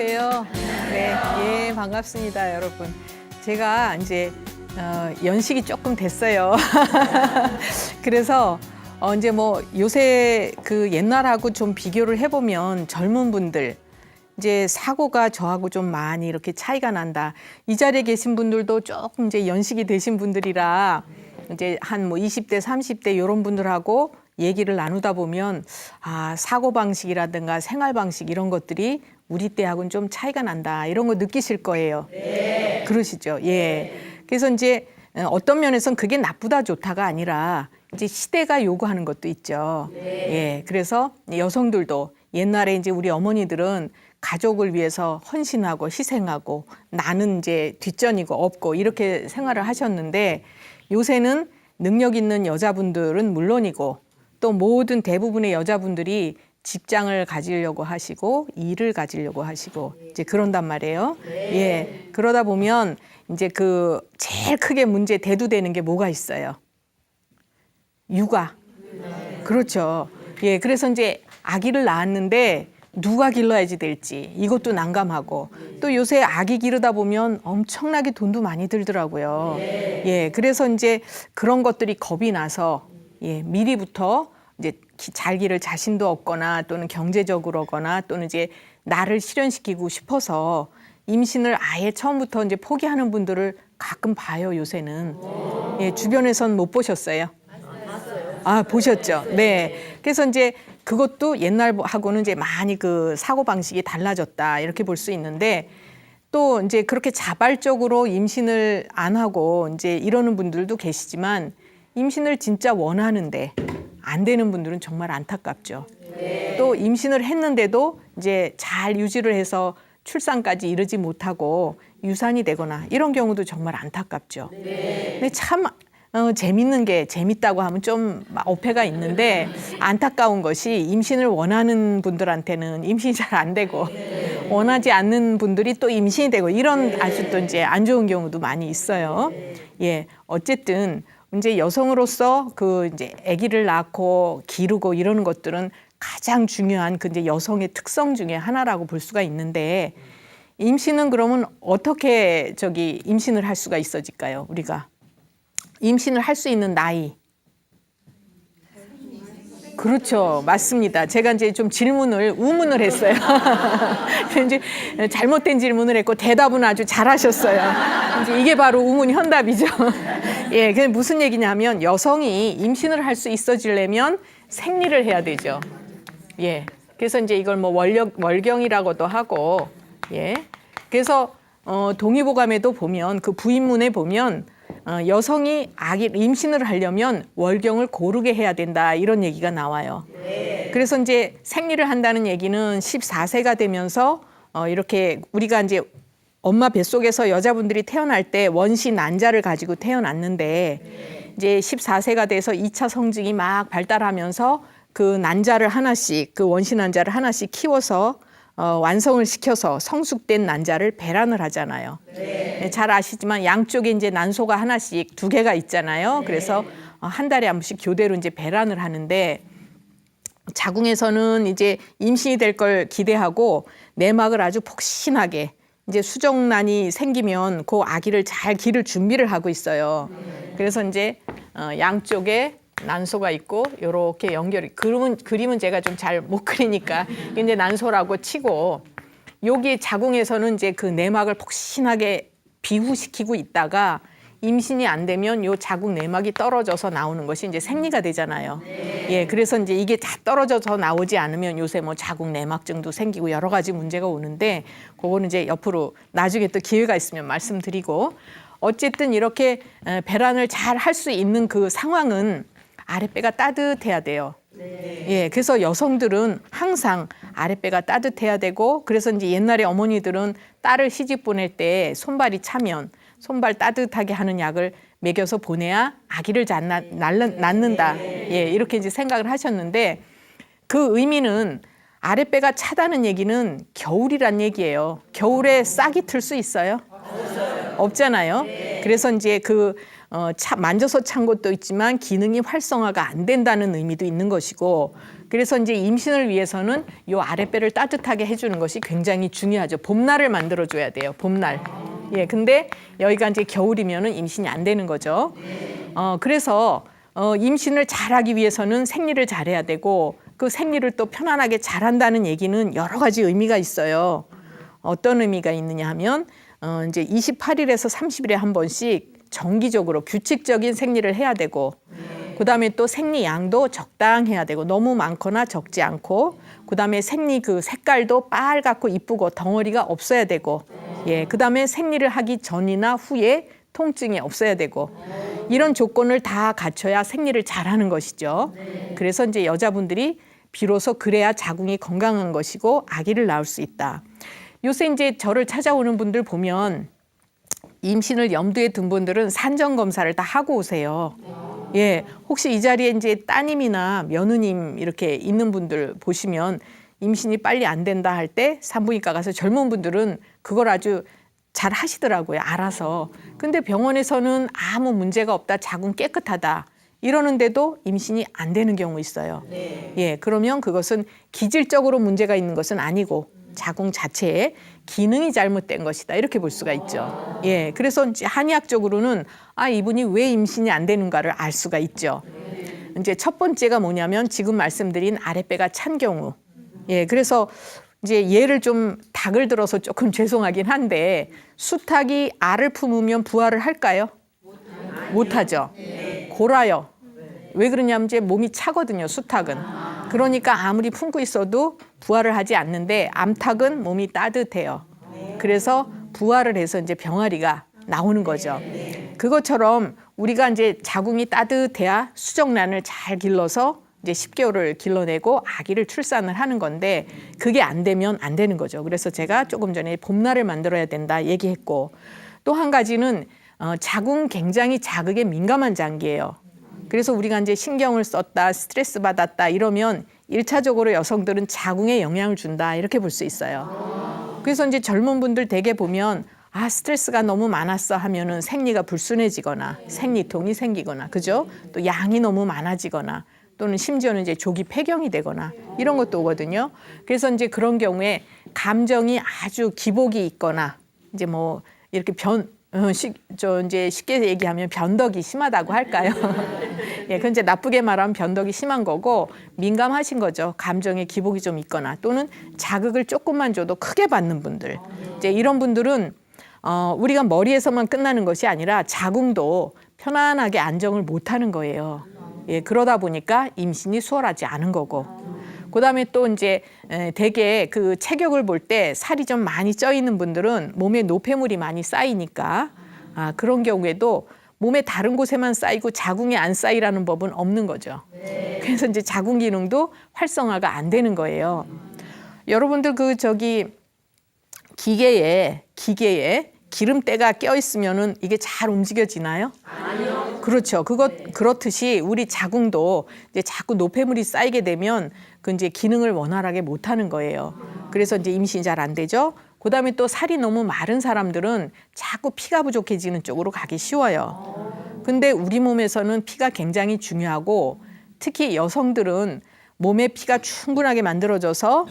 안녕하세요. 네, 예, 반갑습니다, 여러분. 제가 이제 연식이 조금 됐어요. 그래서 이제 뭐 요새 그 옛날하고 좀 비교를 해보면 젊은 분들 이제 사고가 저하고 좀 많이 이렇게 차이가 난다. 이 자리에 계신 분들도 조금 이제 연식이 되신 분들이라 이제 한 뭐 20대, 30대 이런 분들하고 얘기를 나누다 보면 사고 방식이라든가 생활 방식 이런 것들이 우리 때하고는 좀 차이가 난다. 이런 거 느끼실 거예요. 네. 그러시죠? 예. 그래서 이제 어떤 면에서는 그게 나쁘다 좋다가 아니라 이제 시대가 요구하는 것도 있죠. 네. 예. 그래서 여성들도 옛날에 이제 우리 어머니들은 가족을 위해서 헌신하고 희생하고 나는 이제 뒷전이고 없고 이렇게 생활을 하셨는데 요새는 능력 있는 여자분들은 물론이고 또 모든 대부분의 여자분들이 직장을 가지려고 하시고 일을 가지려고 하시고 이제 그런단 말이에요. 네. 예. 그러다 보면 이제 그 제일 크게 문제 대두되는 게 뭐가 있어요? 육아. 네. 그렇죠. 예. 그래서 이제 아기를 낳았는데 누가 길러야지 될지 이것도 난감하고 또 요새 아기 기르다 보면 엄청나게 돈도 많이 들더라고요. 네. 예. 그래서 이제 그런 것들이 겁이 나서 예, 미리부터 이제 잘 기를 자신도 없거나 또는 경제적으로거나 또는 이제 나를 실현시키고 싶어서 임신을 아예 처음부터 이제 포기하는 분들을 가끔 봐요, 요새는. 예, 주변에선 못 보셨어요? 보셨죠? 네. 그래서 이제 그것도 옛날하고는 이제 많이 그 사고 방식이 달라졌다 이렇게 볼 수 있는데 또 이제 그렇게 자발적으로 임신을 안 하고 이제 이러는 분들도 계시지만 임신을 진짜 원하는데 안 되는 분들은 정말 안타깝죠. 네. 또 임신을 했는데도 이제 잘 유지를 해서 출산까지 이르지 못하고 유산이 되거나 이런 경우도 정말 안타깝죠. 네. 근데 참 재밌는 게 재밌다고 하면 좀 어폐가 있는데 안타까운 것이 임신을 원하는 분들한테는 임신이 잘 안 되고 원하지 않는 분들이 또 임신이 되고 이런 아주 또 이제 안 좋은 경우도 많이 있어요. 예, 어쨌든 이제 여성으로서 그 이제 아기를 낳고 기르고 이러는 것들은 가장 중요한 그 이제 여성의 특성 중에 하나라고 볼 수가 있는데 임신은 그러면 어떻게 임신을 할 수가 있어질까요? 우리가 임신을 할 수 있는 나이. 그렇죠. 맞습니다. 제가 이제 좀 우문을 했어요. 이제 잘못된 질문을 했고 대답은 아주 잘하셨어요. 이제 이게 바로 우문 현답이죠. 예, 그게 무슨 얘기냐면 여성이 임신을 할 수 있어지려면 생리를 해야 되죠. 예. 그래서 이제 이걸 뭐 월경이라고도 하고, 예. 그래서 동의보감에도 보면 그 부인문에 보면 여성이 임신을 하려면 월경을 고르게 해야 된다 이런 얘기가 나와요. 네. 그래서 이제 생리를 한다는 얘기는 14세가 되면서 이렇게 우리가 이제 엄마 뱃속에서 여자분들이 태어날 때 원시 난자를 가지고 태어났는데 이제 14세가 돼서 2차 성징이 막 발달하면서 그 난자를 하나씩 그 원시 난자를 하나씩 키워서 완성을 시켜서 성숙된 난자를 배란을 하잖아요. 네. 잘 아시지만 양쪽에 이제 난소가 하나씩 2개가 있잖아요. 네. 그래서 한 달에 한 번씩 교대로 이제 배란을 하는데 자궁에서는 이제 임신이 될 걸 기대하고 내막을 아주 폭신하게 이제 수정란이 생기면 그 아기를 잘 기를 준비를 하고 있어요. 그래서 이제 양쪽에 난소가 있고 이렇게 그림은 제가 좀 잘 못 그리니까 이제 난소라고 치고 여기 자궁에서는 이제 그 내막을 폭신하게 비후시키고 있다가 임신이 안 되면 요 자궁 내막이 떨어져서 나오는 것이 이제 생리가 되잖아요. 예, 그래서 이제 이게 다 떨어져서 나오지 않으면 요새 뭐 자궁 내막증도 생기고 여러 가지 문제가 오는데 그거는 이제 옆으로 나중에 또 기회가 있으면 말씀드리고 어쨌든 이렇게 배란을 잘 할 수 있는 그 상황은 아랫배가 따뜻해야 돼요. 네. 예, 그래서 여성들은 항상 아랫배가 따뜻해야 되고 그래서 이제 옛날에 어머니들은 딸을 시집 보낼 때 손발이 차면 손발 따뜻하게 하는 약을 먹여서 보내야 아기를 잘 낳는다. 예, 이렇게 이제 생각을 하셨는데 그 의미는 아랫배가 차다는 얘기는 겨울이란 얘기예요. 겨울에 싹이 틀 수 있어요? 없잖아요. 그래서 이제 만져서 찬 것도 있지만 기능이 활성화가 안 된다는 의미도 있는 것이고 그래서 이제 임신을 위해서는 요 아랫배를 따뜻하게 해주는 것이 굉장히 중요하죠. 봄날을 만들어줘야 돼요. 봄날. 예, 근데 여기가 이제 겨울이면은 임신이 안 되는 거죠. 그래서 임신을 잘하기 위해서는 생리를 잘해야 되고 그 생리를 또 편안하게 잘한다는 얘기는 여러 가지 의미가 있어요. 어떤 의미가 있느냐 하면 이제 28일에서 30일에 한 번씩 정기적으로 규칙적인 생리를 해야 되고 그다음에 또 생리 양도 적당해야 되고 너무 많거나 적지 않고 그다음에 생리 그 색깔도 빨갛고 이쁘고 덩어리가 없어야 되고 예, 그다음에 생리를 하기 전이나 후에 통증이 없어야 되고 이런 조건을 다 갖춰야 생리를 잘하는 것이죠. 그래서 이제 여자분들이 비로소 그래야 자궁이 건강한 것이고 아기를 낳을 수 있다. 요새 이제 저를 찾아오는 분들 보면 임신을 염두에 둔 분들은 산전 검사를 다 하고 오세요. 예, 혹시 이 자리에 이제 따님이나 며느님 이렇게 있는 분들 보시면 임신이 빨리 안 된다 할 때 산부인과 가서 젊은 분들은 그걸 아주 잘 하시더라고요. 알아서. 근데 병원에서는 아무 문제가 없다. 자궁 깨끗하다. 이러는데도 임신이 안 되는 경우 있어요. 예, 그러면 그것은 기질적으로 문제가 있는 것은 아니고 자궁 자체에 기능이 잘못된 것이다. 이렇게 볼 수가 있죠. 예, 그래서 이제 한의학적으로는 이분이 왜 임신이 안 되는가를 알 수가 있죠. 이제 첫 번째가 뭐냐면 지금 말씀드린 아랫배가 찬 경우. 예, 그래서 이제 예를 좀 닭을 들어서 조금 죄송하긴 한데 수탉이 알을 품으면 부화를 할까요? 못하죠. 골아요. 왜 그러냐면 이제 몸이 차거든요, 수탉은. 그러니까 아무리 품고 있어도 부화를 하지 않는데 암탉은 몸이 따뜻해요. 그래서 부화를 해서 이제 병아리가 나오는 거죠. 그것처럼 우리가 이제 자궁이 따뜻해야 수정란을 잘 길러서 이제 10개월을 길러내고 아기를 출산을 하는 건데 그게 안 되면 안 되는 거죠. 그래서 제가 조금 전에 봄날을 만들어야 된다 얘기했고 또 한 가지는 자궁 굉장히 자극에 민감한 장기예요. 그래서 우리가 이제 신경을 썼다, 스트레스 받았다 이러면 1차적으로 여성들은 자궁에 영향을 준다 이렇게 볼 수 있어요. 그래서 이제 젊은 분들 대개 보면 스트레스가 너무 많았어 하면은 생리가 불순해지거나 생리통이 생기거나 그죠? 또 양이 너무 많아지거나 또는 심지어는 이제 조기 폐경이 되거나 이런 것도 오거든요. 그래서 이제 그런 경우에 감정이 아주 기복이 있거나 이제 뭐 이렇게 이제 쉽게 얘기하면 변덕이 심하다고 할까요? 예, 그건 이제 나쁘게 말하면 변덕이 심한 거고 민감하신 거죠. 감정에 기복이 좀 있거나 또는 자극을 조금만 줘도 크게 받는 분들. 이제 이런 분들은 우리가 머리에서만 끝나는 것이 아니라 자궁도 편안하게 안정을 못 하는 거예요. 예, 그러다 보니까 임신이 수월하지 않은 거고. 그다음에 또 이제 대개 그 체격을 볼 때 살이 좀 많이 쪄 있는 분들은 몸에 노폐물이 많이 쌓이니까 그런 경우에도 몸의 다른 곳에만 쌓이고 자궁에 안 쌓이라는 법은 없는 거죠. 그래서 이제 자궁 기능도 활성화가 안 되는 거예요. 여러분들 기계에 기름때가 껴 있으면은 이게 잘 움직여지나요? 아니요. 그렇죠. 그렇듯이 우리 자궁도 이제 자꾸 노폐물이 쌓이게 되면 그 이제 기능을 원활하게 못 하는 거예요. 그래서 이제 임신이 잘 안 되죠. 그다음에 또 살이 너무 마른 사람들은 자꾸 피가 부족해지는 쪽으로 가기 쉬워요. 근데 우리 몸에서는 피가 굉장히 중요하고 특히 여성들은 몸에 피가 충분하게 만들어져서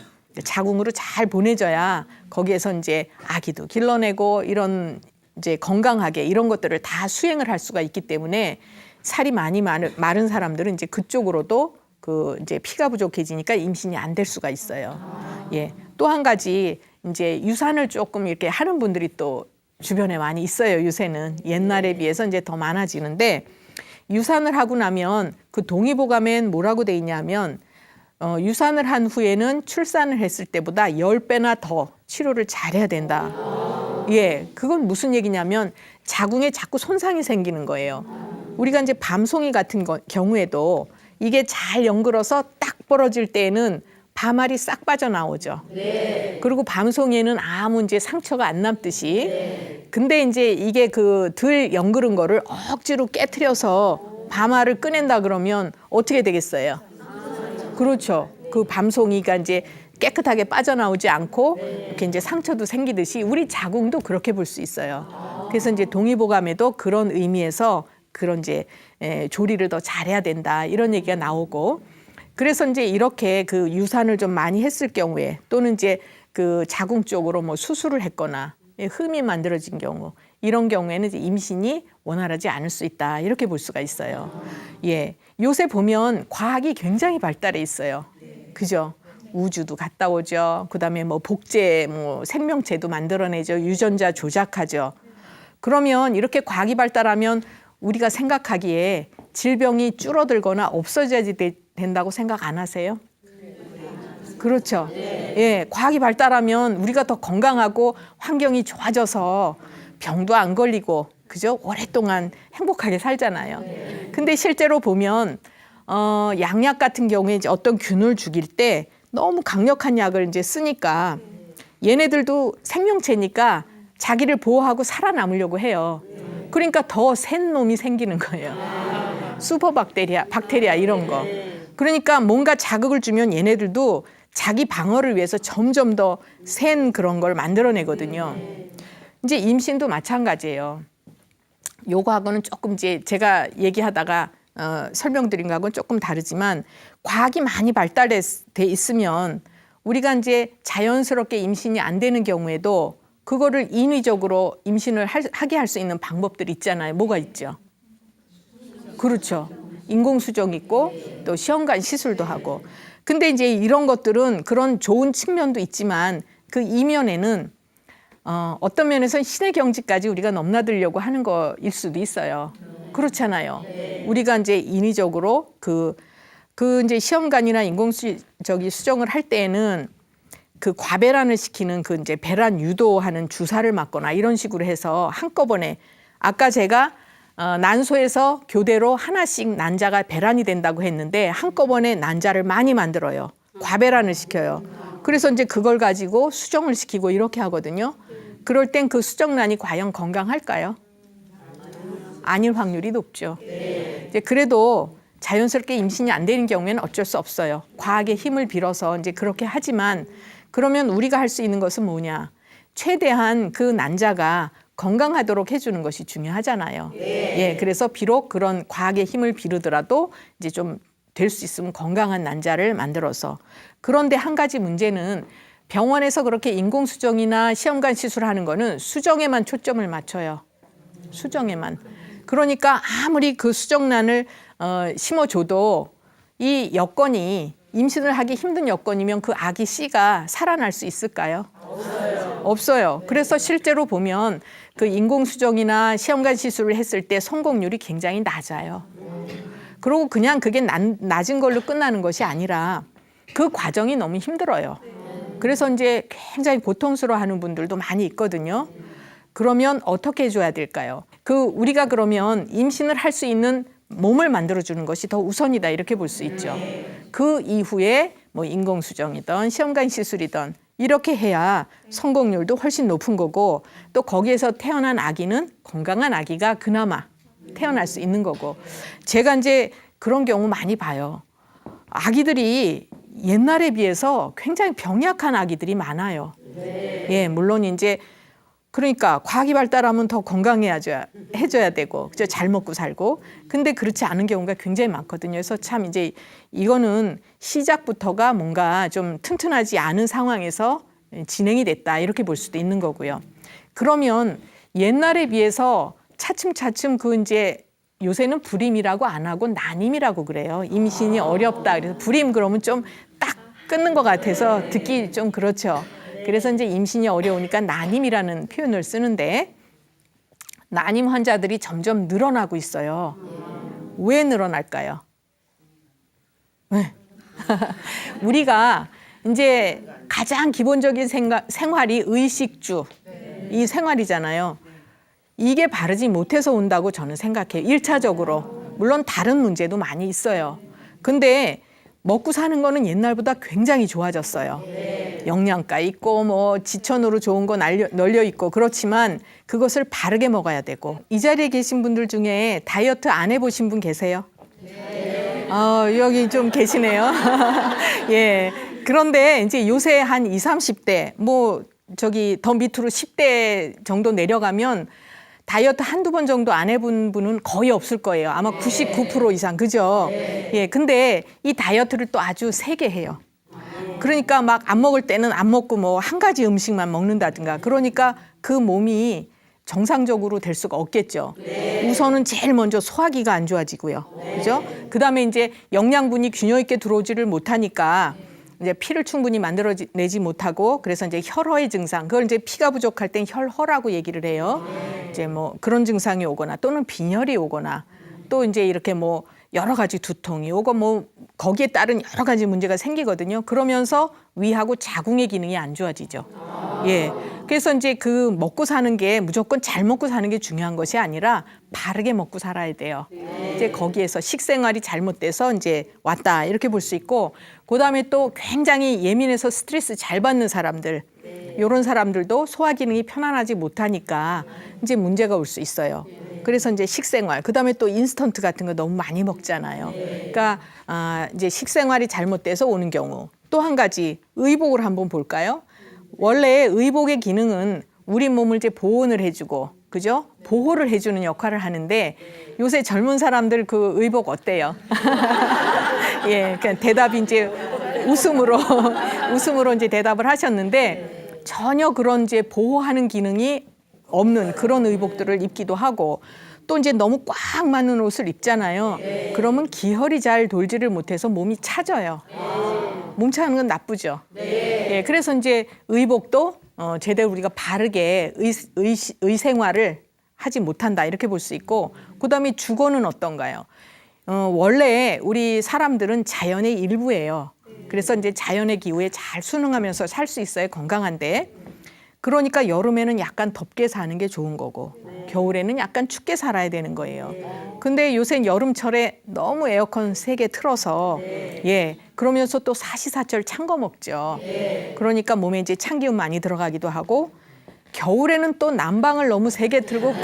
자궁으로 잘 보내져야 거기에서 이제 아기도 길러내고 이런 이제 건강하게 이런 것들을 다 수행을 할 수가 있기 때문에 살이 많이 마른 사람들은 이제 그쪽으로도 그 이제 피가 부족해지니까 임신이 안 될 수가 있어요. 예. 또 한 가지 이제 유산을 조금 이렇게 하는 분들이 또 주변에 많이 있어요. 요새는 옛날에 비해서 이제 더 많아지는데 유산을 하고 나면 그 동의보감엔 뭐라고 돼 있냐면 유산을 한 후에는 출산을 했을 때보다 10배나 더 치료를 잘해야 된다. 예, 그건 무슨 얘기냐면 자궁에 자꾸 손상이 생기는 거예요. 우리가 이제 밤송이 같은 경우에도 이게 잘 연그러서 딱 벌어질 때에는 밤알이 싹 빠져나오죠. 네. 그리고 밤송이에는 아무 이제 상처가 안 남듯이. 네. 근데 이제 이게 그 덜 연그른 거를 억지로 깨트려서 밤알을 꺼낸다 그러면 어떻게 되겠어요? 그렇죠. 그 밤송이가 이제 깨끗하게 빠져나오지 않고 이렇게 이제 상처도 생기듯이 우리 자궁도 그렇게 볼 수 있어요. 그래서 이제 동의보감에도 그런 의미에서 그런 이제 조리를 더 잘해야 된다 이런 얘기가 나오고 그래서 이제 이렇게 그 유산을 좀 많이 했을 경우에 또는 이제 그 자궁적으로 뭐 수술을 했거나 흠이 만들어진 경우 이런 경우에는 이제 임신이 원활하지 않을 수 있다 이렇게 볼 수가 있어요. 예, 요새 보면 과학이 굉장히 발달해 있어요. 그죠? 우주도 갔다 오죠. 그다음에 뭐 복제, 뭐 생명체도 만들어내죠. 유전자 조작하죠. 그러면 이렇게 과학이 발달하면 우리가 생각하기에 질병이 줄어들거나 없어져야 된다고 생각 안 하세요? 그렇죠. 예, 과학이 발달하면 우리가 더 건강하고 환경이 좋아져서 병도 안 걸리고, 그죠? 오랫동안 행복하게 살잖아요. 근데 실제로 보면, 양약 같은 경우에 이제 어떤 균을 죽일 때 너무 강력한 약을 이제 쓰니까 얘네들도 생명체니까 자기를 보호하고 살아남으려고 해요. 그러니까 더 센 놈이 생기는 거예요. 박테리아 이런 거. 그러니까 뭔가 자극을 주면 얘네들도 자기 방어를 위해서 점점 더 센 그런 걸 만들어내거든요. 이제 임신도 마찬가지예요. 요거하고는 조금 이제 제가 얘기하다가 설명드린 거하고는 조금 다르지만 과학이 많이 발달돼 있으면 우리가 이제 자연스럽게 임신이 안 되는 경우에도 그거를 인위적으로 임신을 하게 할 수 있는 방법들이 있잖아요. 뭐가 있죠? 그렇죠. 인공수정 있고 또 시험관 시술도 하고. 근데 이제 이런 것들은 그런 좋은 측면도 있지만 그 이면에는 어떤 면에서는 신의 경지까지 우리가 넘나들려고 하는 거일 수도 있어요. 그렇잖아요. 우리가 이제 인위적으로 그 이제 시험관이나 수정을 할 때에는 그 과배란을 시키는 그 이제 배란 유도하는 주사를 맞거나 이런 식으로 해서 한꺼번에 아까 제가 난소에서 교대로 하나씩 난자가 배란이 된다고 했는데 한꺼번에 난자를 많이 만들어요. 과배란을 시켜요. 그래서 이제 그걸 가지고 수정을 시키고 이렇게 하거든요. 그럴 땐 그 수정란이 과연 건강할까요? 아닐 확률이 높죠. 이제 그래도 자연스럽게 임신이 안 되는 경우에는 어쩔 수 없어요. 과학의 힘을 빌어서 이제 그렇게 하지만 그러면 우리가 할 수 있는 것은 뭐냐? 최대한 그 난자가 건강하도록 해주는 것이 중요하잖아요. 예, 그래서 비록 그런 과학의 힘을 비르더라도 이제 좀 될 수 있으면 건강한 난자를 만들어서. 그런데 한 가지 문제는 병원에서 그렇게 인공수정이나 시험관 시술하는 거는 수정에만 초점을 맞춰요. 수정에만. 그러니까 아무리 그 수정란을 심어줘도 이 여건이 임신을 하기 힘든 여건이면 그 아기 씨가 살아날 수 있을까요? 없어요. 그래서 실제로 보면 그 인공수정이나 시험관 시술을 했을 때 성공률이 굉장히 낮아요. 그리고 그냥 그게 낮은 걸로 끝나는 것이 아니라 그 과정이 너무 힘들어요. 그래서 이제 굉장히 고통스러워하는 분들도 많이 있거든요. 그러면 어떻게 해줘야 될까요? 우리가 그러면 임신을 할 수 있는 몸을 만들어주는 것이 더 우선이다 이렇게 볼 수 있죠. 그 이후에 뭐 인공수정이든 시험관 시술이든 이렇게 해야 성공률도 훨씬 높은 거고 또 거기에서 태어난 아기는 건강한 아기가 그나마 태어날 수 있는 거고 제가 이제 그런 경우 많이 봐요. 아기들이 옛날에 비해서 굉장히 병약한 아기들이 많아요. 예, 물론 이제 그러니까 과학이 발달하면 더 해줘야 되고 그죠? 잘 먹고 살고 근데 그렇지 않은 경우가 굉장히 많거든요. 그래서 참 이제 이거는 시작부터가 뭔가 좀 튼튼하지 않은 상황에서 진행이 됐다 이렇게 볼 수도 있는 거고요. 그러면 옛날에 비해서 차츰차츰 이제 요새는 불임이라고 안 하고 난임이라고 그래요. 임신이 어렵다. 그래서 불임 그러면 좀 딱 끊는 것 같아서 듣기 좀 그렇죠. 그래서 이제 임신이 어려우니까 난임이라는 표현을 쓰는데 난임 환자들이 점점 늘어나고 있어요. 왜 늘어날까요? 네. 우리가 이제 가장 기본적인 생활이 의식주, 이 생활이잖아요. 이게 바르지 못해서 온다고 저는 생각해요. 1차적으로. 물론 다른 문제도 많이 있어요. 근데 먹고 사는 거는 옛날보다 굉장히 좋아졌어요. 영양가 있고 뭐 지천으로 좋은 거 널려 있고 그렇지만 그것을 바르게 먹어야 되고 이 자리에 계신 분들 중에 다이어트 안 해보신 분 계세요? 여기 좀 계시네요. 예. 그런데 이제 요새 한 20, 30대 뭐 더 밑으로 10대 정도 내려가면 다이어트 한두 번 정도 안 해본 분은 거의 없을 거예요. 아마 99% 이상, 그죠? 예, 근데 이 다이어트를 또 아주 세게 해요. 그러니까 막 안 먹을 때는 안 먹고 뭐 한 가지 음식만 먹는다든가. 그러니까 그 몸이 정상적으로 될 수가 없겠죠. 우선은 제일 먼저 소화기가 안 좋아지고요. 그죠? 그다음에 이제 영양분이 균형 있게 들어오지를 못하니까 이제 피를 충분히 만들어내지 못하고, 그래서 이제 혈허의 증상, 그걸 이제 피가 부족할 땐 혈허라고 얘기를 해요. 이제 뭐 그런 증상이 오거나 또는 빈혈이 오거나 또 이제 이렇게 뭐 여러 가지 두통이 오고 뭐 거기에 따른 여러 가지 문제가 생기거든요. 그러면서 위하고 자궁의 기능이 안 좋아지죠. 예. 그래서 이제 그 먹고 사는 게 무조건 잘 먹고 사는 게 중요한 것이 아니라 바르게 먹고 살아야 돼요. 이제 거기에서 식생활이 잘못돼서 이제 왔다 이렇게 볼 수 있고, 그다음에 또 굉장히 예민해서 스트레스 잘 받는 사람들, 이런 사람들도 소화 기능이 편안하지 못하니까 이제 문제가 올 수 있어요. 그래서 이제 식생활, 그다음에 또 인스턴트 같은 거 너무 많이 먹잖아요. 그러니까 이제 식생활이 잘못돼서 오는 경우. 또 한 가지 의복을 한번 볼까요? 원래 의복의 기능은 우리 몸을 이제 보온을 해주고, 그죠? 보호를 해주는 역할을 하는데 요새 젊은 사람들 그 의복 어때요? 예, 그냥 대답이 이제 웃음으로 이제 대답을 하셨는데 전혀 그런 이제 보호하는 기능이 없는 그런 의복들을 입기도 하고, 또 이제 너무 꽉 맞는 옷을 입잖아요. 그러면 기혈이 잘 돌지를 못해서 몸이 차져요. 몸 차는 건 나쁘죠. 예, 그래서 이제 의복도 제대로 우리가 바르게 의생활을 하지 못한다 이렇게 볼 수 있고, 그다음에 주거는 어떤가요? 원래 우리 사람들은 자연의 일부예요. 그래서 이제 자연의 기후에 잘 순응하면서 살 수 있어야 건강한데, 그러니까 여름에는 약간 덥게 사는 게 좋은 거고 겨울에는 약간 춥게 살아야 되는 거예요. 근데 요새 여름철에 너무 에어컨 세게 틀어서 예, 그러면서 또 사시사철 찬 거 먹죠. 그러니까 몸에 이제 찬기운 많이 들어가기도 하고, 겨울에는 또 난방을 너무 세게 틀고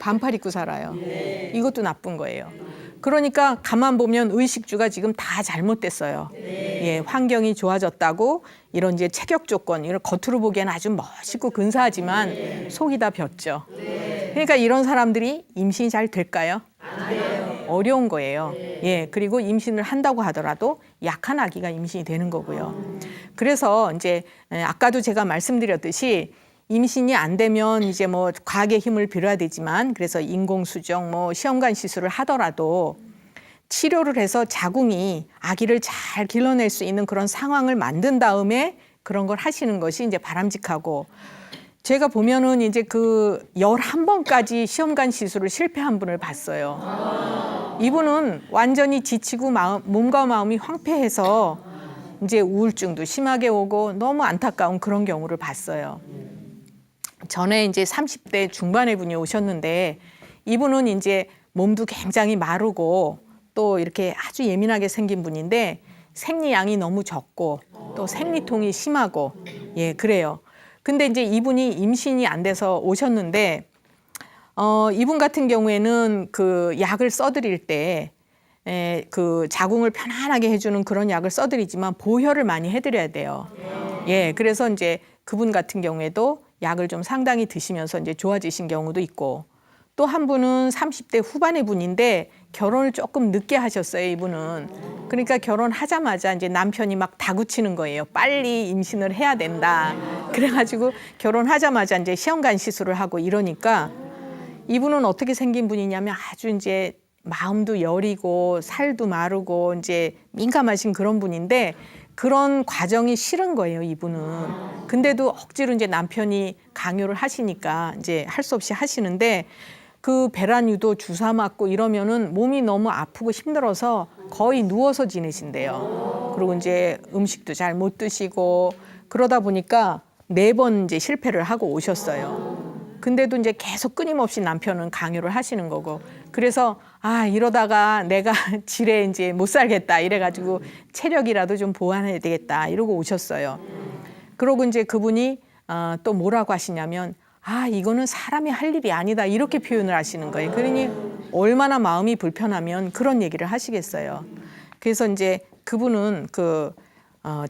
반팔 입고 살아요. 이것도 나쁜 거예요. 그러니까 가만 보면 의식주가 지금 다 잘못됐어요. 예, 환경이 좋아졌다고 이런 이제 체격 조건, 이런 겉으로 보기에는 아주 멋있고 근사하지만 속이 다 볏죠. 그러니까 이런 사람들이 임신이 잘 될까요? 어려운 거예요. 예, 그리고 임신을 한다고 하더라도 약한 아기가 임신이 되는 거고요. 그래서 이제 아까도 제가 말씀드렸듯이 임신이 안 되면 이제 뭐 과학의 힘을 빌어야 되지만, 그래서 인공수정, 뭐 시험관 시술을 하더라도 치료를 해서 자궁이 아기를 잘 길러낼 수 있는 그런 상황을 만든 다음에 그런 걸 하시는 것이 이제 바람직하고, 제가 보면은 이제 그 11번까지 시험관 시술을 실패한 분을 봤어요. 이분은 완전히 지치고 몸과 마음이 황폐해서 이제 우울증도 심하게 오고 너무 안타까운 그런 경우를 봤어요. 전에 이제 30대 중반의 분이 오셨는데, 이분은 이제 몸도 굉장히 마르고 또 이렇게 아주 예민하게 생긴 분인데 생리양이 너무 적고 또 생리통이 심하고, 예, 그래요. 근데 이제 이분이 임신이 안 돼서 오셨는데, 이분 같은 경우에는 그 약을 써드릴 때 그 자궁을 편안하게 해주는 그런 약을 써드리지만 보혈을 많이 해드려야 돼요. 예, 그래서 이제 그분 같은 경우에도 약을 좀 상당히 드시면서 이제 좋아지신 경우도 있고, 또 한 분은 30대 후반의 분인데 결혼을 조금 늦게 하셨어요, 이분은. 그러니까 결혼하자마자 이제 남편이 막 다구치는 거예요. 빨리 임신을 해야 된다. 그래가지고 결혼하자마자 이제 시험관 시술을 하고 이러니까, 이분은 어떻게 생긴 분이냐면 아주 이제 마음도 여리고 살도 마르고 이제 민감하신 그런 분인데, 그런 과정이 싫은 거예요, 이분은. 근데도 억지로 이제 남편이 강요를 하시니까 이제 할 수 없이 하시는데, 그 배란유도 주사 맞고 이러면은 몸이 너무 아프고 힘들어서 거의 누워서 지내신대요. 그리고 이제 음식도 잘 못 드시고 그러다 보니까 4번 이제 실패를 하고 오셨어요. 근데도 이제 계속 끊임없이 남편은 강요를 하시는 거고, 그래서 이러다가 내가 지레 이제 못 살겠다 이래가지고 체력이라도 좀 보완해야 되겠다 이러고 오셨어요. 그러고 이제 그분이 또 뭐라고 하시냐면, 이거는 사람이 할 일이 아니다 이렇게 표현을 하시는 거예요. 그러니 얼마나 마음이 불편하면 그런 얘기를 하시겠어요. 그래서 이제 그분은 그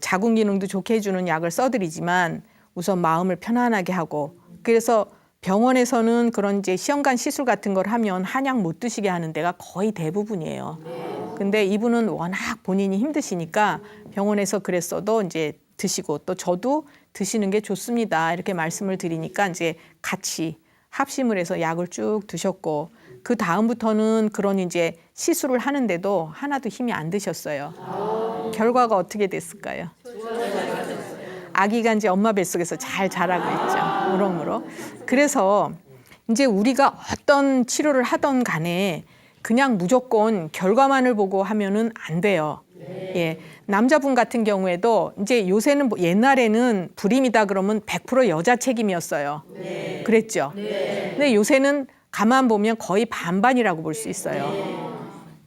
자궁 기능도 좋게 해주는 약을 써드리지만 우선 마음을 편안하게 하고, 그래서 병원에서는 그런 이제 시험관 시술 같은 걸 하면 한약 못 드시게 하는 데가 거의 대부분이에요. 근데 이분은 워낙 본인이 힘드시니까 병원에서 그랬어도 이제 드시고 또 저도 드시는 게 좋습니다. 이렇게 말씀을 드리니까 이제 같이 합심을 해서 약을 쭉 드셨고 그 다음부터는 그런 이제 시술을 하는데도 하나도 힘이 안 드셨어요. 결과가 어떻게 됐을까요? 아기가 이제 엄마 뱃속에서 잘 자라고 있죠. 무럭무럭. 그래서 이제 우리가 어떤 치료를 하던 간에 그냥 무조건 결과만을 보고 하면은 안 돼요. 예. 남자분 같은 경우에도 이제 요새는 옛날에는 불임이다 그러면 100% 여자 책임이었어요. 그랬죠. 근데 요새는 가만 보면 거의 반반이라고 볼 수 있어요.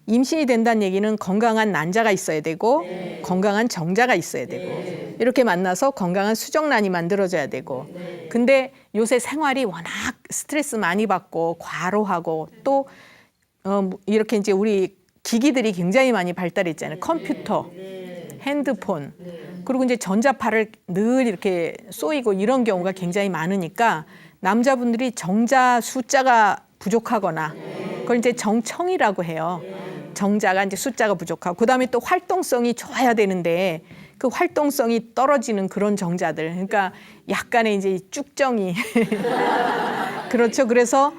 임신이 된다는 얘기는 건강한 난자가 있어야 되고 건강한 정자가 있어야 되고 이렇게 만나서 건강한 수정란이 만들어져야 되고 근데 요새 생활이 워낙 스트레스 많이 받고 과로하고 또 이렇게 이제 우리 기기들이 굉장히 많이 발달했잖아요. 컴퓨터, 핸드폰 그리고 이제 전자파를 늘 이렇게 쏘이고 이런 경우가 굉장히 많으니까 남자분들이 정자 숫자가 부족하거나 그걸 이제 정청이라고 해요. 정자가 이제 숫자가 부족하고 그다음에 또 활동성이 좋아야 되는데 그 활동성이 떨어지는 그런 정자들 그러니까 약간의 이제 쭉정이 그렇죠. 그래서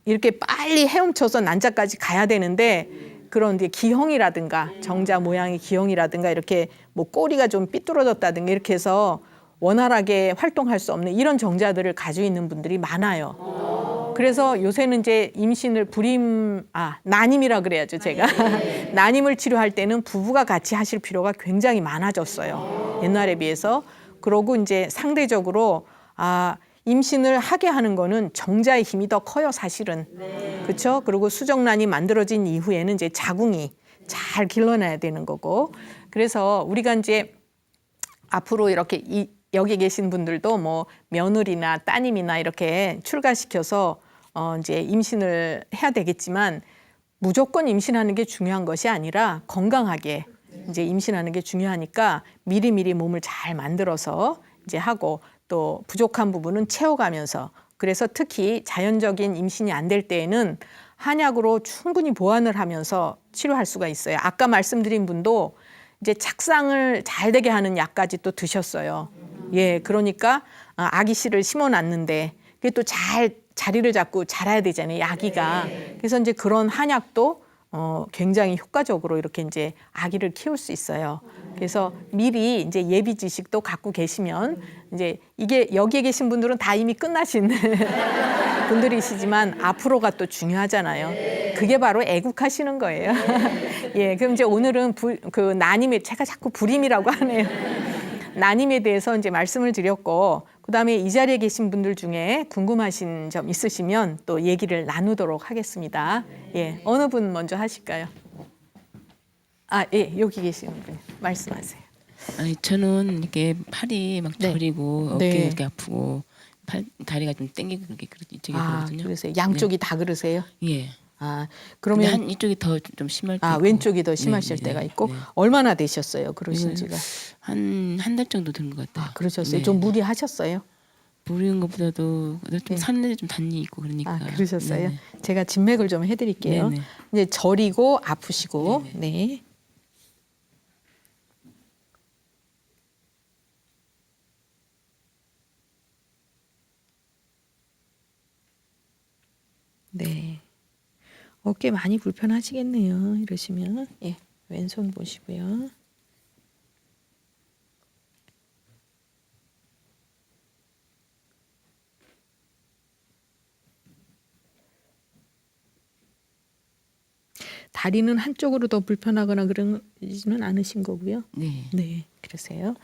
이렇게 빨리 헤엄쳐서 난자까지 가야 되는데 그런 이제 기형이라든가 정자 모양의 기형이라든가 이렇게 뭐 꼬리가 좀 삐뚤어졌다든가 이렇게 해서 원활하게 활동할 수 없는 이런 정자들을 가지고 있는 분들이 많아요. 그래서 요새는 이제 임신을 난임이라 그래야죠, 제가. 난임을 치료할 때는 부부가 같이 하실 필요가 굉장히 많아졌어요. 옛날에 비해서. 그러고 이제 상대적으로 임신을 하게 하는 거는 정자의 힘이 더 커요, 사실은. 그렇죠? 그리고 수정란이 만들어진 이후에는 이제 자궁이 잘 길러놔야 되는 거고. 그래서 우리가 이제 앞으로 이렇게 여기 계신 분들도 뭐 며느리나 따님이나 이렇게 출가시켜서 이제 임신을 해야 되겠지만 무조건 임신하는 게 중요한 것이 아니라 건강하게 이제 임신하는 게 중요하니까 미리미리 몸을 잘 만들어서 이제 하고 또 부족한 부분은 채워가면서 그래서 특히 자연적인 임신이 안 될 때에는 한약으로 충분히 보완을 하면서 치료할 수가 있어요. 아까 말씀드린 분도 이제 착상을 잘 되게 하는 약까지 또 드셨어요. 예, 그러니까 아기 씨를 심어놨는데 그게 또 잘 자리를 잡고 자라야 되잖아요, 아기가. 그래서 이제 그런 한약도 굉장히 효과적으로 이렇게 이제 아기를 키울 수 있어요. 그래서 미리 이제 예비 지식도 갖고 계시면 이제 이게 여기에 계신 분들은 다 이미 끝나신 분들이시지만 앞으로가 또 중요하잖아요. 그게 바로 애국하시는 거예요. 예, 그럼 이제 오늘은 그 난임에 제가 자꾸 불임이라고 하네요. 난임에 대해서 이제 말씀을 드렸고 그다음에 이 자리에 계신 분들 중에 궁금하신 점 있으시면 또 얘기를 나누도록 하겠습니다. 예, 어느 분 먼저 하실까요? 예, 여기 계시는 분 말씀하세요. 아니 저는 이렇게 팔이 막 저리고 어깨 네. 이렇게 아프고 다리가 좀 땡기고 그렇게 이쪽이 그러거든요. 그러세요. 양쪽이 다 그러세요? 예. 그러면 근데 이쪽이 더 좀 심할 때 있고. 왼쪽이 더 심하실 네, 때가 네, 있고 네. 얼마나 되셨어요? 그러신 지가? 한 달 정도 된 것 같아요. 그러셨어요. 네. 좀 무리하셨어요? 부리는 것보다도 좀 네. 산에 좀 단이 있고 그러니까. 그러셨어요? 네네. 제가 진맥을 좀 해드릴게요. 네네. 이제 저리고 아프시고, 네. 네. 어깨 많이 불편하시겠네요. 이러시면. 예. 왼손 보시고요. 다리는 한쪽으로 더 불편하거나 그러지는 않으신 거고요. 네. 네, 그러세요.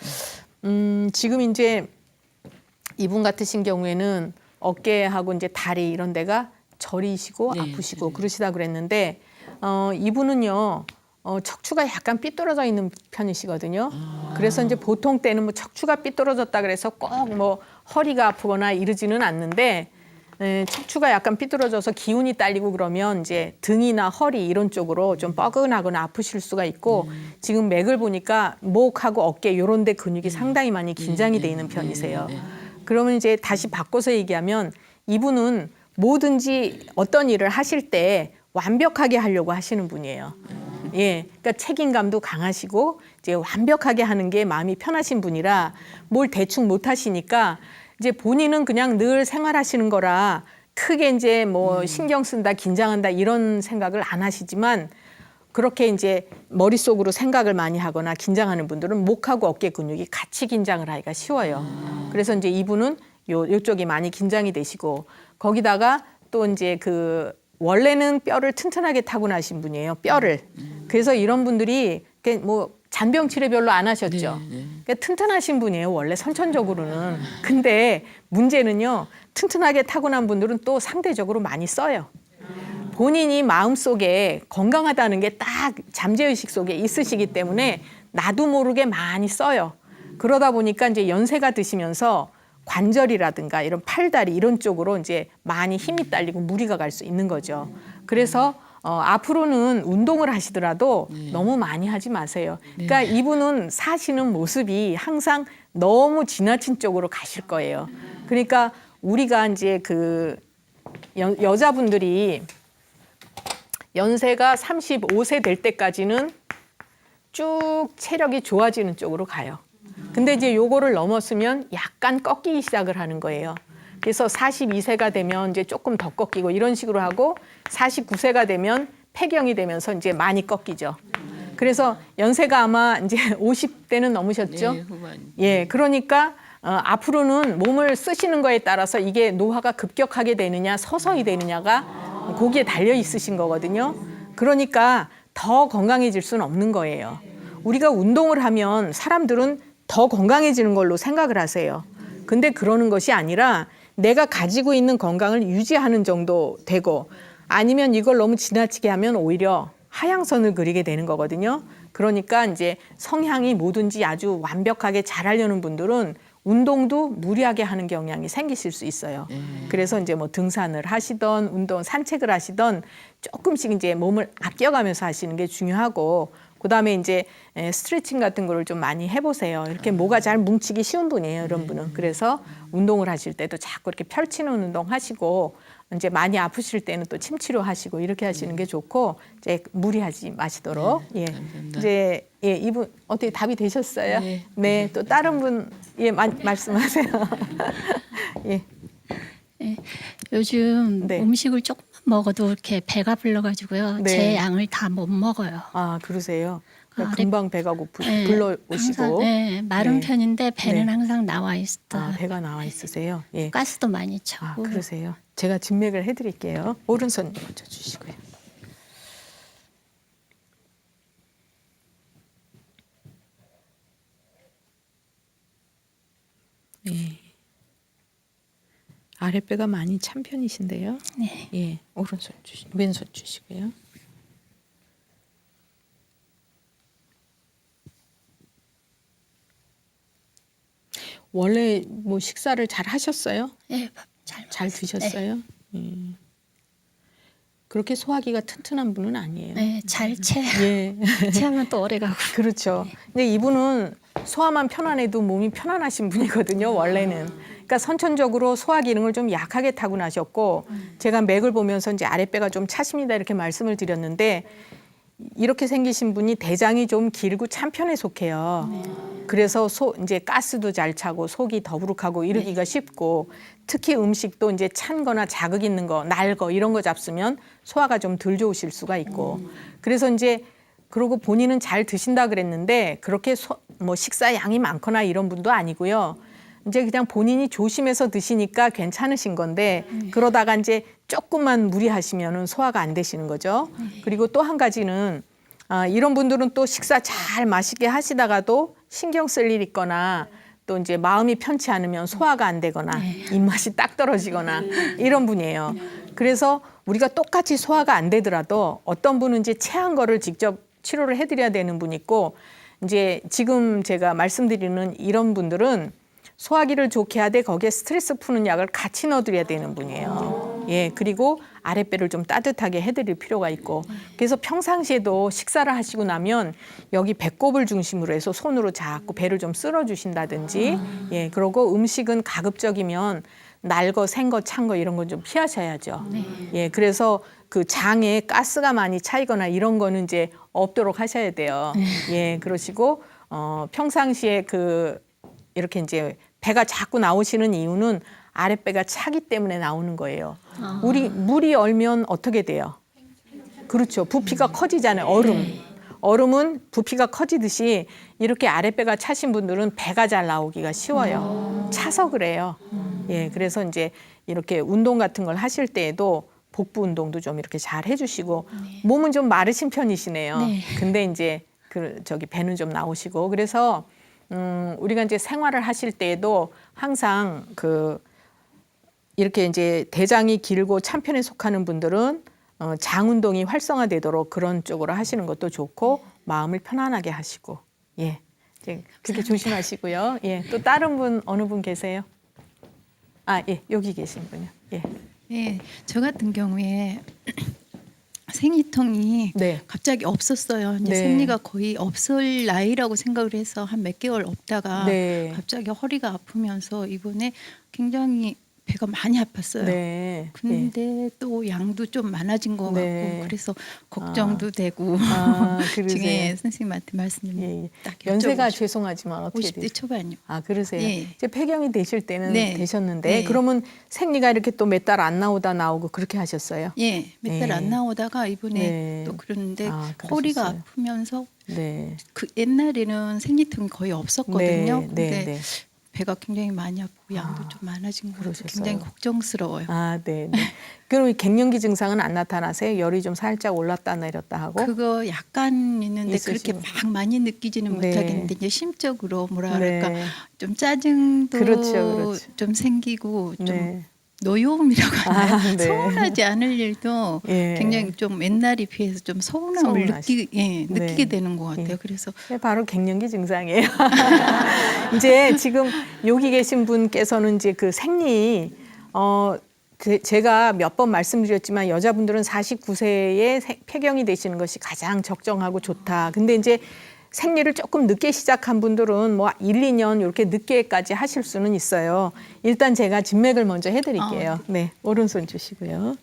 지금 이제 이분 같으신 경우에는 어깨하고 이제 다리 이런 데가 저리시고 네, 아프시고 그러시다 그랬는데 이분은요 척추가 약간 삐뚤어져 있는 편이시거든요. 그래서 이제 보통 때는 뭐 척추가 삐뚤어졌다 그래서 꼭 뭐 허리가 아프거나 이러지는 않는데 척추가 약간 삐뚤어져서 기운이 딸리고 그러면 이제 등이나 허리 이런 쪽으로 좀 뻐근하거나 아프실 수가 있고 지금 맥을 보니까 목하고 어깨 이런 데 근육이 상당히 많이 긴장이 돼 있는 편이세요. 그러면 이제 다시 바꿔서 얘기하면 이분은 뭐든지 어떤 일을 하실 때 완벽하게 하려고 하시는 분이에요. 예, 그러니까 책임감도 강하시고 이제 완벽하게 하는 게 마음이 편하신 분이라 뭘 대충 못 하시니까 이제 본인은 그냥 늘 생활하시는 거라 크게 이제 뭐 신경 쓴다, 긴장한다 이런 생각을 안 하시지만 그렇게 이제 머릿속으로 생각을 많이 하거나 긴장하는 분들은 목하고 어깨 근육이 같이 긴장을 하기가 쉬워요. 그래서 이제 이분은 요쪽이 많이 긴장이 되시고 거기다가 또 이제 그 원래는 뼈를 튼튼하게 타고나신 분이에요. 뼈를. 그래서 이런 분들이 뭐 잔병 치레 별로 안 하셨죠. 그러니까 튼튼하신 분이에요. 원래 선천적으로는. 근데 문제는요. 튼튼하게 타고난 분들은 또 상대적으로 많이 써요. 본인이 마음속에 건강하다는 게 딱 잠재의식 속에 있으시기 때문에 나도 모르게 많이 써요. 그러다 보니까 이제 연세가 드시면서 관절이라든가 이런 팔다리 이런 쪽으로 이제 많이 힘이 딸리고 무리가 갈 수 있는 거죠. 그래서 앞으로는 운동을 하시더라도 너무 많이 하지 마세요. 그러니까 이분은 사시는 모습이 항상 너무 지나친 쪽으로 가실 거예요. 그러니까 우리가 이제 그 여자분들이 연세가 35세 될 때까지는 쭉 체력이 좋아지는 쪽으로 가요. 근데 이제 요거를 넘었으면 약간 꺾이기 시작을 하는 거예요. 그래서 42세가 되면 이제 조금 더 꺾이고 이런 식으로 하고 49세가 되면 폐경이 되면서 이제 많이 꺾이죠. 그래서 연세가 아마 이제 50대는 넘으셨죠? 네, 후반. 예, 그러니까 앞으로는 몸을 쓰시는 거에 따라서 이게 노화가 급격하게 되느냐 서서히 되느냐가 거기에 달려 있으신 거거든요. 그러니까 더 건강해질 수는 없는 거예요. 우리가 운동을 하면 사람들은 더 건강해지는 걸로 생각을 하세요. 근데 그러는 것이 아니라 내가 가지고 있는 건강을 유지하는 정도 되고 아니면 이걸 너무 지나치게 하면 오히려 하향선을 그리게 되는 거거든요. 그러니까 이제 성향이 뭐든지 아주 완벽하게 잘하려는 분들은 운동도 무리하게 하는 경향이 생기실 수 있어요. 그래서 이제 뭐 등산을 하시던 운동 산책을 하시던 조금씩 이제 몸을 아껴가면서 하시는 게 중요하고 그다음에 이제 스트레칭 같은 거를 좀 많이 해보세요. 이렇게 뭐가 잘 뭉치기 쉬운 분이에요, 이런 분은. 그래서 운동을 하실 때도 자꾸 이렇게 펼치는 운동 하시고 이제 많이 아프실 때는 또 침 치료하시고 이렇게 하시는 게 좋고 이제 무리하지 마시도록. 예. 감사합니다. 이제 예, 이분 어떻게 답이 되셨어요? 네. 네. 또 다른 분 예, 말씀하세요. 예. 요즘 네. 음식을 조금만 먹어도 이렇게 배가 불러가지고요. 네. 제 양을 다 못 먹어요. 아, 그러세요. 그러니까 아래- 금방 배가 네, 불러오시고. 항상, 네, 마른 네. 편인데 배는 네. 항상 나와 있어요. 아, 배가 나와 있으세요. 예. 가스도 많이 아, 차고. 그러세요. 제가 진맥을 해드릴게요. 오른손 먼저 주시고요. 예. 아랫배가 많이 찬 편이신데요. 네. 예, 왼손 주시고요. 원래 뭐 식사를 잘 하셨어요? 네, 밥잘 잘 드셨어요? 그렇게 소화기가 튼튼한 분은 아니에요. 네, 잘 예. 체하면 또 오래 가고. 그렇죠. 근데 이분은 소화만 편안해도 몸이 편안하신 분이거든요, 원래는. 그러니까 선천적으로 소화 기능을 좀 약하게 타고나셨고, 제가 맥을 보면서 이제 아랫배가 좀 차십니다 이렇게 말씀을 드렸는데, 이렇게 생기신 분이 대장이 좀 길고 찬 편에 속해요. 그래서 이제 가스도 잘 차고 속이 더부룩하고 이러기가 쉽고 특히 음식도 이제 찬 거나 자극 있는 거, 날 거 이런 거 잡수면 소화가 좀 덜 좋으실 수가 있고 그래서 이제 그러고 본인은 잘 드신다 그랬는데 그렇게 뭐 식사 양이 많거나 이런 분도 아니고요. 이제 그냥 본인이 조심해서 드시니까 괜찮으신 건데 그러다가 이제 조금만 무리하시면은 소화가 안 되시는 거죠. 그리고 또 한 가지는 이런 분들은 또 식사 잘 맛있게 하시다가도 신경 쓸 일 있거나 또 이제 마음이 편치 않으면 소화가 안 되거나 입맛이 딱 떨어지거나 이런 분이에요. 그래서 우리가 똑같이 소화가 안 되더라도 어떤 분은 이제 체한 거를 직접 치료를 해드려야 되는 분 있고 이제 지금 제가 말씀드리는 이런 분들은 소화기를 좋게 하되 거기에 스트레스 푸는 약을 같이 넣어드려야 되는 분이에요. 예, 그리고 아랫배를 좀 따뜻하게 해드릴 필요가 있고 그래서 평상시에도 식사를 하시고 나면 여기 배꼽을 중심으로 해서 손으로 자꾸 배를 좀 쓸어주신다든지 예, 그러고 음식은 가급적이면 날거, 생거, 찬 거 이런 건 좀 피하셔야죠. 네. 예, 그래서 그 장에 가스가 많이 차이거나 이런 거는 이제 없도록 하셔야 돼요. 예, 그러시고 평상시에 그 이렇게 이제 배가 자꾸 나오시는 이유는 아랫배가 차기 때문에 나오는 거예요. 우리 물이 얼면 어떻게 돼요? 그렇죠. 부피가 커지잖아요. 얼음은 부피가 커지듯이 이렇게 아랫배가 차신 분들은 배가 잘 나오기가 쉬워요. 차서 그래요. 예, 그래서 이제 이렇게 운동 같은 걸 하실 때에도 복부 운동도 좀 이렇게 잘 해주시고 몸은 좀 마르신 편이시네요. 네. 근데 이제 저기 배는 좀 나오시고 그래서 우리가 이제 생활을 하실 때에도 항상 이렇게 이제 대장이 길고 찬편에 속하는 분들은 장 운동이 활성화되도록 그런 쪽으로 하시는 것도 좋고 마음을 편안하게 하시고 예, 이제 그렇게 조심하시고요. 예, 또 다른 분 어느 분 계세요? 아, 예, 여기 계신 분요. 예, 네, 저 같은 경우에 생리통이 네. 갑자기 없었어요. 이제 네. 생리가 거의 없을 나이라고 생각을 해서 한 몇 개월 없다가 네. 갑자기 허리가 아프면서 이번에 굉장히 배가 많이 아팠어요. 네. 근데 또 양도 좀 많아진 것 네. 같고 그래서 걱정도 되고 아, 그러세요. 중에 선생님한테 말씀 좀 예, 예. 딱 연세가 여쭤보고 죄송하지만 어떻게 50대 되세요? 초반요. 아, 그러세요. 예. 이제 폐경이 되실 때는 네. 되셨는데 네. 그러면 생리가 이렇게 또 몇 달 안 나오다 나오고 그렇게 하셨어요? 예, 몇 달 네. 안 나오다가 이번에 네. 또 그러는데 아, 허리가 그러셨어요. 아프면서 네. 그 옛날에는 생리통이 거의 없었거든요. 네, 근데 네, 네. 배가 굉장히 많이 아프고 양도 좀 많아진 것 같아서 그러셨어요. 굉장히 걱정스러워요. 아, 네. 네. 그럼 이 갱년기 증상은 안 나타나세요? 열이 좀 살짝 올랐다 내렸다 하고? 그거 약간 있는데 그렇게 있으시고. 막 많이 느끼지는 네. 못하겠는데 이제 심적으로 뭐라 그럴까 네. 좀 짜증도 그렇죠, 그렇죠. 좀 생기고 좀 네. 노여움이라고 하나요? 아, 네. 서운하지 않을 일도 예. 굉장히 좀 옛날에 비해서 좀 서운함을 서운하시- 느끼게 네. 되는 것 같아요. 예. 그래서 네, 바로 갱년기 증상이에요. 이제 지금 여기 계신 분께서는 이제 그 생리 제가 몇 번 말씀드렸지만 여자분들은 49세에 폐경이 되시는 것이 가장 적정하고 좋다. 근데 이제 생리를 조금 늦게 시작한 분들은 뭐 1, 2년 이렇게 늦게까지 하실 수는 있어요. 일단 제가 진맥을 먼저 해드릴게요. 네, 오른손 주시고요.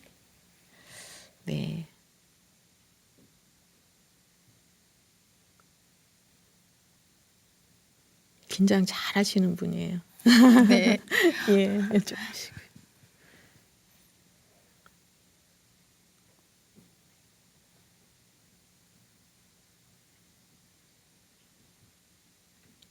네. 긴장 잘 하시는 분이에요. 네. 예, 여쭤보시고.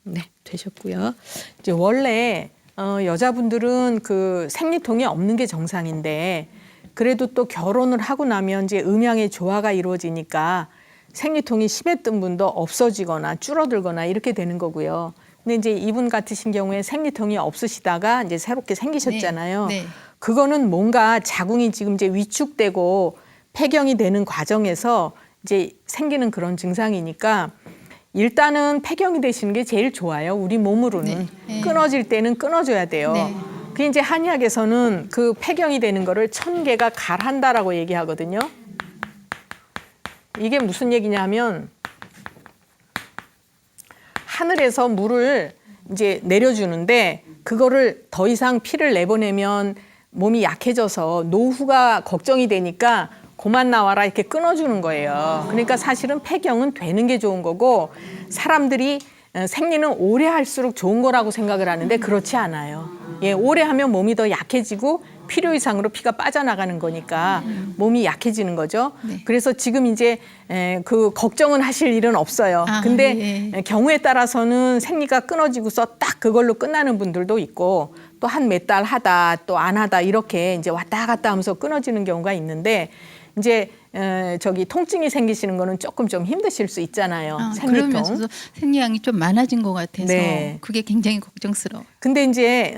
네, 되셨고요. 이제 원래 여자분들은 그 생리통이 없는 게 정상인데 그래도 또 결혼을 하고 나면 이제 음양의 조화가 이루어지니까 생리통이 심했던 분도 없어지거나 줄어들거나 이렇게 되는 거고요. 근데 이제 이분 같으신 경우에 생리통이 없으시다가 이제 새롭게 생기셨잖아요. 네. 네. 그거는 뭔가 자궁이 지금 이제 위축되고 폐경이 되는 과정에서 이제 생기는 그런 증상이니까 일단은 폐경이 되시는 게 제일 좋아요. 우리 몸으로는. 네. 네. 끊어질 때는 끊어줘야 돼요. 네. 그 이제 한의학에서는 그 폐경이 되는 거를 1000개가 갈한다라고 얘기하거든요. 이게 무슨 얘기냐면 하늘에서 물을 이제 내려주는데 그거를 더 이상 피를 내보내면 몸이 약해져서 노후가 걱정이 되니까 그만 나와라 이렇게 끊어주는 거예요. 그러니까 사실은 폐경은 되는 게 좋은 거고 사람들이 생리는 오래 할수록 좋은 거라고 생각을 하는데 그렇지 않아요. 예, 오래 하면 몸이 더 약해지고 필요 이상으로 피가 빠져나가는 거니까 몸이 약해지는 거죠. 네. 그래서 지금 이제 그 걱정은 하실 일은 없어요. 아, 근데 예. 경우에 따라서는 생리가 끊어지고서 딱 그걸로 끝나는 분들도 있고 또 한 몇 달 하다 또 안 하다 이렇게 이제 왔다 갔다 하면서 끊어지는 경우가 있는데 이제 저기 통증이 생기시는 거는 조금 좀 힘드실 수 있잖아요. 생리통. 그러면서도 생리량이 좀 많아진 것 같아서 네. 그게 굉장히 걱정스러워. 근데 이제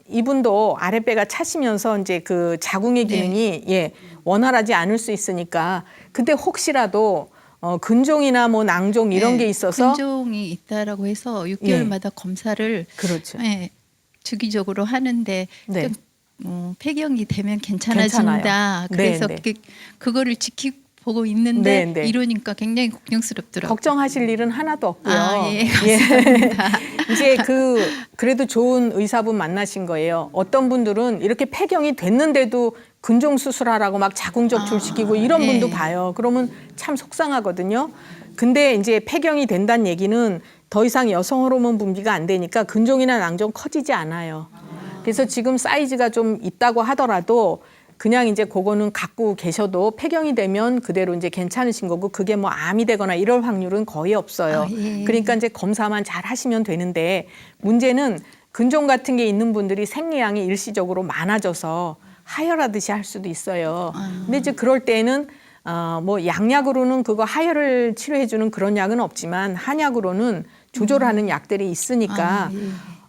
이분도 아랫배가 차시면서 이제 그 자궁의 기능이 예, 원활하지 않을 수 있으니까 근데 혹시라도 근종이나 뭐 낭종 이런 네, 게 있어서 근종이 있다라고 해서 6개월마다 검사를 그렇죠. 예, 주기적으로 하는데 네. 좀, 폐경이 되면 괜찮아진다. 괜찮아요. 그래서 네, 그거를 지켜보고 있는데 네, 네. 이러니까 굉장히 걱정스럽더라고요. 걱정하실 일은 하나도 없고요. 아, 예, 감사합니다. 이제 그래도 좋은 의사분 만나신 거예요. 어떤 분들은 이렇게 폐경이 됐는데도 근종 수술하라고 막 자궁적출 시키고 이런 분도 봐요. 그러면 참 속상하거든요. 근데 이제 폐경이 된다는 얘기는 더 이상 여성 호르몬 분비가 안 되니까 근종이나 낭종 커지지 않아요. 그래서 지금 사이즈가 좀 있다고 하더라도 그냥 이제 그거는 갖고 계셔도 폐경이 되면 그대로 이제 괜찮으신 거고 그게 뭐 암이 되거나 이럴 확률은 거의 없어요. 그러니까 이제 검사만 잘 하시면 되는데 문제는 근종 같은 게 있는 분들이 생리량이 일시적으로 많아져서 하혈하듯이 할 수도 있어요. 근데 이제 그럴 때는 뭐 양약으로는 그거 하혈을 치료해주는 그런 약은 없지만 한약으로는 조절하는 약들이 있으니까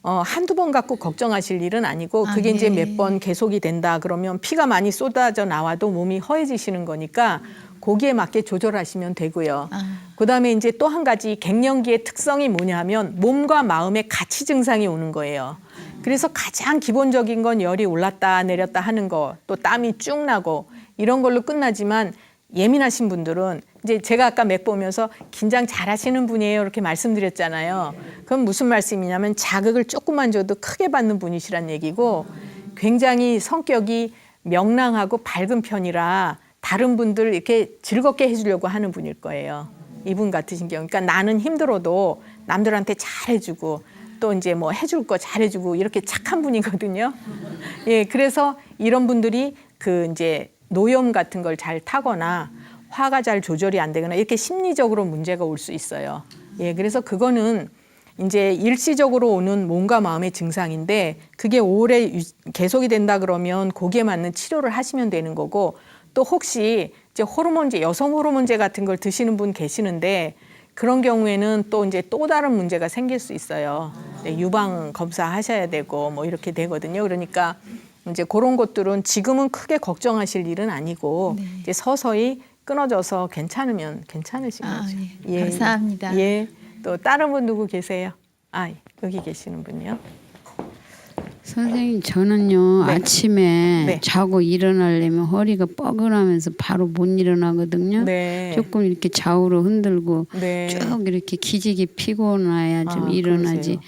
한두 번 갖고 걱정하실 일은 아니고 그게 이제 몇 번 계속이 된다 그러면 피가 많이 쏟아져 나와도 몸이 허해지시는 거니까 거기에 맞게 조절하시면 되고요. 그다음에 이제 또 한 가지 갱년기의 특성이 뭐냐면 몸과 마음에 같이 증상이 오는 거예요. 그래서 가장 기본적인 건 열이 올랐다 내렸다 하는 거, 또 땀이 쭉 나고 이런 걸로 끝나지만 예민하신 분들은 이제 제가 아까 맥 보면서 긴장 잘 하시는 분이에요 이렇게 말씀드렸잖아요. 그럼 무슨 말씀이냐면 자극을 조금만 줘도 크게 받는 분이시란 얘기고 굉장히 성격이 명랑하고 밝은 편이라 다른 분들 이렇게 즐겁게 해주려고 하는 분일 거예요. 이분 같으신 경우. 그러니까 나는 힘들어도 남들한테 잘해주고 또 이제 뭐 해줄 거 잘해주고 이렇게 착한 분이거든요. 예, 그래서 이런 분들이 그 이제 노염 같은 걸 잘 타거나 화가 잘 조절이 안 되거나 이렇게 심리적으로 문제가 올 수 있어요. 예, 그래서 그거는 이제 일시적으로 오는 몸과 마음의 증상인데 그게 오래 계속이 된다 그러면 거기에 맞는 치료를 하시면 되는 거고 또 혹시 이제 호르몬제, 여성 호르몬제 같은 걸 드시는 분 계시는데 그런 경우에는 또 이제 또 다른 문제가 생길 수 있어요. 유방 검사하셔야 되고 뭐 이렇게 되거든요. 그러니까 이제 그런 것들은 지금은 크게 걱정하실 일은 아니고 이제 서서히 끊어져서 괜찮으면 괜찮으신 거죠. 예. 감사합니다. 예. 또 다른 분 누구 계세요? 여기 계시는 분요. 선생님 저는요 네. 아침에 네. 자고 일어나려면 허리가 뻐근하면서 바로 못 일어나거든요. 네. 조금 이렇게 좌우로 흔들고 네. 쭉 이렇게 기지개 피고 나야 좀 일어나지. 그러세요.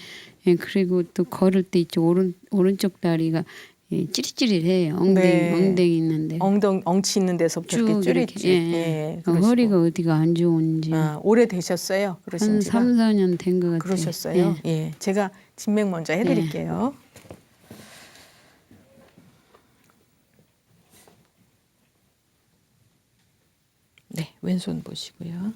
예, 그리고 또 걸을 때 있죠 오른쪽 다리가 예, 찌릿찌릿해요. 네. 엉덩이 있는데 엉치 있는 데서부터 쭉 이렇게 이렇게 쭈릿쭈릿. 예. 그러시고. 허리가 어디가 안 좋은지 오래 되셨어요? 그러신 한 지가? 3, 4년 된 것 같아요. 그러셨어요? 예. 예. 제가 진맥 먼저 해드릴게요. 네, 왼손 보시고요.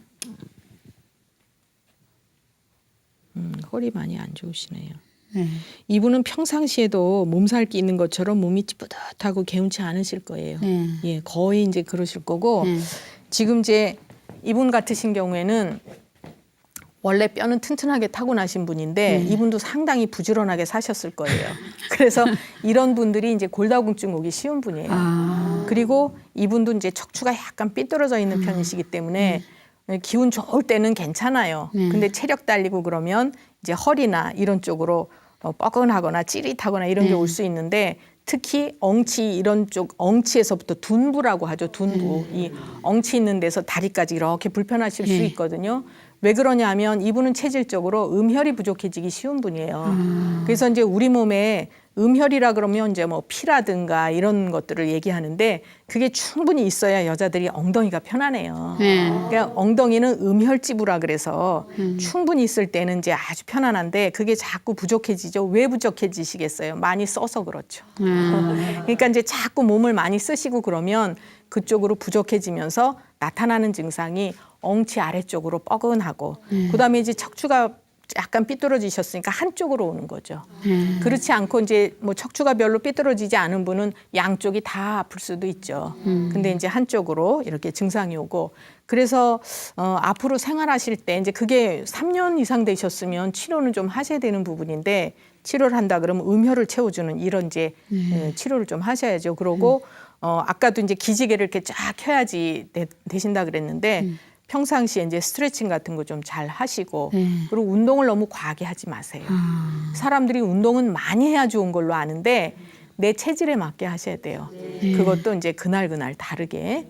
허리 많이 안 좋으시네요. 네. 이분은 평상시에도 몸살기 있는 것처럼 몸이 찌뿌듯하고 개운치 않으실 거예요. 네. 예, 거의 이제 그러실 거고 네. 지금 이제 이분 같으신 경우에는 원래 뼈는 튼튼하게 타고나신 분인데 이분도 상당히 부지런하게 사셨을 거예요. 그래서 이런 분들이 이제 골다공증 오기 쉬운 분이에요. 그리고 이분도 이제 척추가 약간 삐뚤어져 있는 편이시기 때문에 기운 좋을 때는 괜찮아요. 근데 체력 달리고 그러면 이제 허리나 이런 쪽으로 뻐근하거나 찌릿하거나 이런 게 올 수 있는데 특히 엉치 이런 쪽 엉치에서부터 둔부라고 하죠. 둔부. 이 엉치 있는 데서 다리까지 이렇게 불편하실 수 있거든요. 왜 그러냐면 이분은 체질적으로 음혈이 부족해지기 쉬운 분이에요. 그래서 이제 우리 몸에 음혈이라 그러면 이제 뭐 피라든가 이런 것들을 얘기하는데 그게 충분히 있어야 여자들이 엉덩이가 편안해요. 네. 그러니까 엉덩이는 음혈지부라 그래서 충분히 있을 때는 이제 아주 편안한데 그게 자꾸 부족해지죠. 왜 부족해지시겠어요? 많이 써서 그렇죠. 그러니까 이제 자꾸 몸을 많이 쓰시고 그러면 그쪽으로 부족해지면서 나타나는 증상이 엉치 아래쪽으로 뻐근하고 그다음에 이제 척추가 약간 삐뚤어지셨으니까 한쪽으로 오는 거죠. 그렇지 않고 이제 뭐 척추가 별로 삐뚤어지지 않은 분은 양쪽이 다 아플 수도 있죠. 근데 이제 한쪽으로 이렇게 증상이 오고 그래서 앞으로 생활하실 때 이제 그게 3년 이상 되셨으면 치료는 좀 하셔야 되는 부분인데 치료를 한다 그러면 음혈을 채워주는 이런 이제 치료를 좀 하셔야죠. 그러고 아까도 이제 기지개를 이렇게 쫙 켜야지 되신다 그랬는데 평상시에 이제 스트레칭 같은 거 좀 잘 하시고 그리고 운동을 너무 과하게 하지 마세요. 사람들이 운동은 많이 해야 좋은 걸로 아는데 내 체질에 맞게 하셔야 돼요. 그것도 이제 그날 다르게.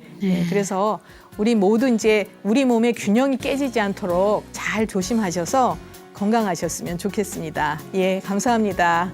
그래서 우리 모두 이제 우리 몸의 균형이 깨지지 않도록 잘 조심하셔서 건강하셨으면 좋겠습니다. 예, 감사합니다.